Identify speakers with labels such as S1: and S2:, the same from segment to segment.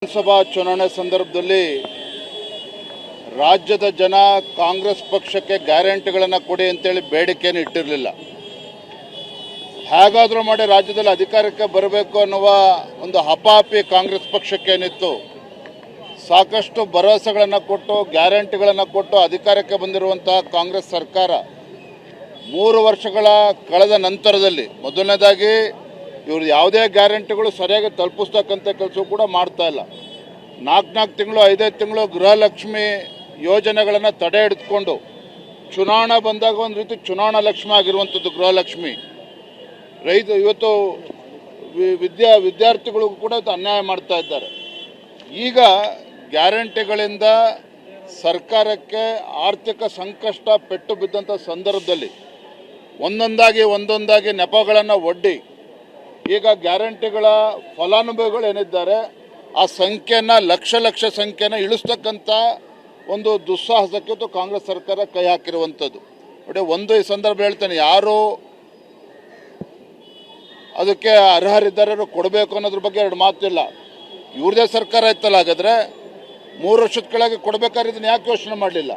S1: ವಿಧಾನಸಭಾ ಚುನಾವಣೆ ಸಂದರ್ಭದಲ್ಲಿ ರಾಜ್ಯದ ಜನ ಕಾಂಗ್ರೆಸ್ ಪಕ್ಷಕ್ಕೆ ಗ್ಯಾರಂಟಿಗಳನ್ನು ಕೊಡಿ ಅಂತೇಳಿ ಬೇಡಿಕೆಯನ್ನು ಇಟ್ಟಿರಲಿಲ್ಲ. ಹೇಗಾದರೂ ಮಾಡಿ ರಾಜ್ಯದಲ್ಲಿ ಅಧಿಕಾರಕ್ಕೆ ಬರಬೇಕು ಅನ್ನುವ ಒಂದು ಹಪಾಪಿ ಕಾಂಗ್ರೆಸ್ ಪಕ್ಷಕ್ಕೇನಿತ್ತು. ಸಾಕಷ್ಟು ಭರವಸೆಗಳನ್ನು ಕೊಟ್ಟು ಗ್ಯಾರಂಟಿಗಳನ್ನು ಕೊಟ್ಟು ಅಧಿಕಾರಕ್ಕೆ ಬಂದಿರುವಂತಹ ಕಾಂಗ್ರೆಸ್ ಸರ್ಕಾರ 3 ವರ್ಷಗಳ ಕಳೆದ ನಂತರದಲ್ಲಿ ಮೊದಲನೇದಾಗಿ ಇವರು ಯಾವುದೇ ಗ್ಯಾರಂಟಿಗಳು ಸರಿಯಾಗಿ ತಲುಪಿಸ್ತಕ್ಕಂಥ ಕೆಲಸ ಕೂಡ ಮಾಡ್ತಾ ಇಲ್ಲ. 4 ತಿಂಗಳು 5 ತಿಂಗಳು ಗೃಹಲಕ್ಷ್ಮಿ ಯೋಜನೆಗಳನ್ನು ತಡೆ ಹಿಡಿದುಕೊಂಡು ಚುನಾವಣೆ ಬಂದಾಗ ಒಂದು ರೀತಿ ಚುನಾವಣಾ ಲಕ್ಷ್ಮಿ ಆಗಿರುವಂಥದ್ದು ಗೃಹಲಕ್ಷ್ಮಿ. ಇವತ್ತು ವಿದ್ಯಾರ್ಥಿಗಳಿಗೂ ಕೂಡ ಅನ್ಯಾಯ ಮಾಡ್ತಾ ಇದ್ದಾರೆ. ಈಗ ಗ್ಯಾರಂಟಿಗಳಿಂದ ಸರ್ಕಾರಕ್ಕೆ ಆರ್ಥಿಕ ಸಂಕಷ್ಟ ಪೆಟ್ಟು ಬಿದ್ದಂಥ ಸಂದರ್ಭದಲ್ಲಿ ಒಂದೊಂದಾಗಿ ನೆಪಗಳನ್ನು ಒಡ್ಡಿ ಈಗ ಗ್ಯಾರಂಟಿಗಳ ಫಲಾನುಭವಿಗಳೇನಿದ್ದಾರೆ ಆ ಸಂಖ್ಯೆಯನ್ನು ಲಕ್ಷ ಸಂಖ್ಯೆಯನ್ನು ಇಳಿಸ್ತಕ್ಕಂಥ ಒಂದು ದುಸ್ಸಾಹಸಕ್ಕೆ ಕಾಂಗ್ರೆಸ್ ಸರ್ಕಾರ ಕೈ ಹಾಕಿರುವಂಥದ್ದು ನೋಡಿ. ಈ ಸಂದರ್ಭ ಹೇಳ್ತೇನೆ, ಯಾರು ಅದಕ್ಕೆ ಅರ್ಹರಿದ್ದಾರೆ ಕೊಡಬೇಕು ಅನ್ನೋದ್ರ ಬಗ್ಗೆ 2 ಮಾತಿಲ್ಲ. ಇವ್ರದೇ ಸರ್ಕಾರ ಇತ್ತಲ್ಲ, ಹಾಗಾದರೆ 3 ವರ್ಷದ ಕೆಳಗೆ ಕೊಡಬೇಕಾದ್ರೆ ಇದನ್ನು ಯಾಕೆ ಯೋಚನೆ ಮಾಡಲಿಲ್ಲ?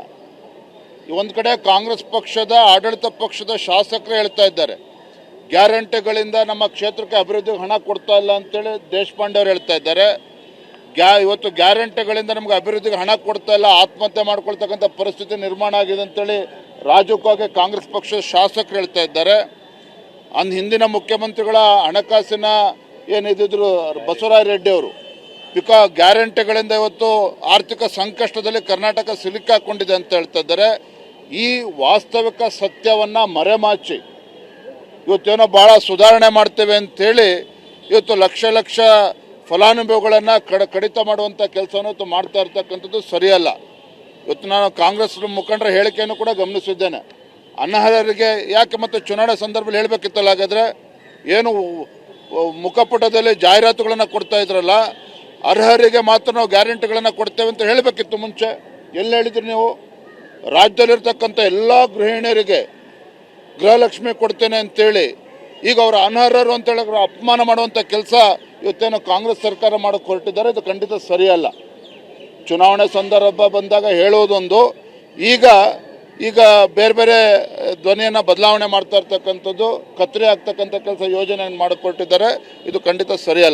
S1: ಒಂದು ಕಡೆ ಕಾಂಗ್ರೆಸ್ ಪಕ್ಷದ ಆಡಳಿತ ಪಕ್ಷದ ಶಾಸಕರು ಹೇಳ್ತಾ ಇದ್ದಾರೆ, ಗ್ಯಾರಂಟಿಗಳಿಂದ ನಮ್ಮ ಕ್ಷೇತ್ರಕ್ಕೆ ಅಭಿವೃದ್ಧಿಗೆ ಹಣ ಕೊಡ್ತಾ ಇಲ್ಲ ಅಂತೇಳಿ ದೇಶಪಾಂಡೆ ಅವರು ಹೇಳ್ತಾ ಇದ್ದಾರೆ. ಇವತ್ತು ಗ್ಯಾರಂಟಿಗಳಿಂದ ನಮ್ಗೆ ಅಭಿವೃದ್ಧಿಗೆ ಹಣ ಕೊಡ್ತಾ ಇಲ್ಲ, ಆತ್ಮಹತ್ಯೆ ಮಾಡ್ಕೊಳ್ತಕ್ಕಂಥ ಪರಿಸ್ಥಿತಿ ನಿರ್ಮಾಣ ಆಗಿದೆ ಅಂತೇಳಿ ರಾಜಕೀಯವಾಗಿ ಕಾಂಗ್ರೆಸ್ ಪಕ್ಷದ ಶಾಸಕರು ಹೇಳ್ತಾ ಇದ್ದಾರೆ. ಹಿಂದಿನ ಮುಖ್ಯಮಂತ್ರಿಗಳ ಹಣಕಾಸಿನ ಏನಿದ್ರು ಬಸವರಾಜ ರೆಡ್ಡಿ ಅವರು ಗ್ಯಾರಂಟಿಗಳಿಂದ ಇವತ್ತು ಆರ್ಥಿಕ ಸಂಕಷ್ಟದಲ್ಲಿ ಕರ್ನಾಟಕ ಸಿಲುಕಾಕೊಂಡಿದೆ ಅಂತ ಹೇಳ್ತಾ ಇದ್ದಾರೆ. ಈ ವಾಸ್ತವಿಕ ಸತ್ಯವನ್ನು ಮರೆಮಾಚಿ ಇವತ್ತೇನೋ ಭಾಳ ಸುಧಾರಣೆ ಮಾಡ್ತೇವೆ ಅಂಥೇಳಿ ಇವತ್ತು ಲಕ್ಷ ಫಲಾನುಭವಿಗಳನ್ನು ಕಡಿತ ಮಾಡುವಂಥ ಕೆಲಸವನ್ನು ಇವತ್ತು ಮಾಡ್ತಾ ಇರ್ತಕ್ಕಂಥದ್ದು ಸರಿಯಲ್ಲ. ಇವತ್ತು ನಾನು ಕಾಂಗ್ರೆಸ್ ಮುಖಂಡರ ಹೇಳಿಕೆಯನ್ನು ಕೂಡ ಗಮನಿಸಿದ್ದೇನೆ. ಅನರ್ಹರಿಗೆ ಯಾಕೆ ಮತ್ತೆ ಚುನಾವಣೆ ಸಂದರ್ಭದಲ್ಲಿ ಹೇಳಬೇಕಿತ್ತಲ್ಲ, ಹಾಗಾದರೆ ಏನು ಮುಖಪುಟದಲ್ಲಿ ಜಾಹೀರಾತುಗಳನ್ನು ಕೊಡ್ತಾ ಇದ್ರಲ್ಲ, ಅರ್ಹರಿಗೆ ಮಾತ್ರ ನಾವು ಗ್ಯಾರಂಟಿಗಳನ್ನು ಕೊಡ್ತೇವೆ ಅಂತ ಹೇಳಬೇಕಿತ್ತು ಮುಂಚೆ. ಎಲ್ಲಿ ಹೇಳಿದ್ರಿ ನೀವು? ರಾಜ್ಯದಲ್ಲಿರ್ತಕ್ಕಂಥ ಎಲ್ಲ ಗೃಹಿಣಿಯರಿಗೆ ಗೃಹಲಕ್ಷ್ಮಿ ಕೊಡ್ತೇನೆ ಅಂತೇಳಿ ಈಗ ಅವರು ಅನರ್ಹರು ಅಂತೇಳಿ ಅಪಮಾನ ಮಾಡುವಂಥ ಕೆಲಸ ಇವತ್ತೇನು ಕಾಂಗ್ರೆಸ್ ಸರ್ಕಾರ ಮಾಡೋಕ್ಕೆ ಹೊರಟಿದ್ದಾರೆ. ಇದು ಖಂಡಿತ ಸರಿಯಲ್ಲ. ಚುನಾವಣೆ ಸಂದರ್ಭ ಬಂದಾಗ ಹೇಳೋದೊಂದು, ಈಗ ಬೇರೆ ಧ್ವನಿಯನ್ನು ಬದಲಾವಣೆ ಮಾಡ್ತಾ ಇರ್ತಕ್ಕಂಥದ್ದು, ಕತ್ತರಿ ಆಗ್ತಕ್ಕಂಥ ಕೆಲಸ ಯೋಜನೆಯನ್ನು ಮಾಡಿಕೊಟ್ಟಿದ್ದಾರೆ. ಇದು ಖಂಡಿತ ಸರಿಯಲ್ಲ.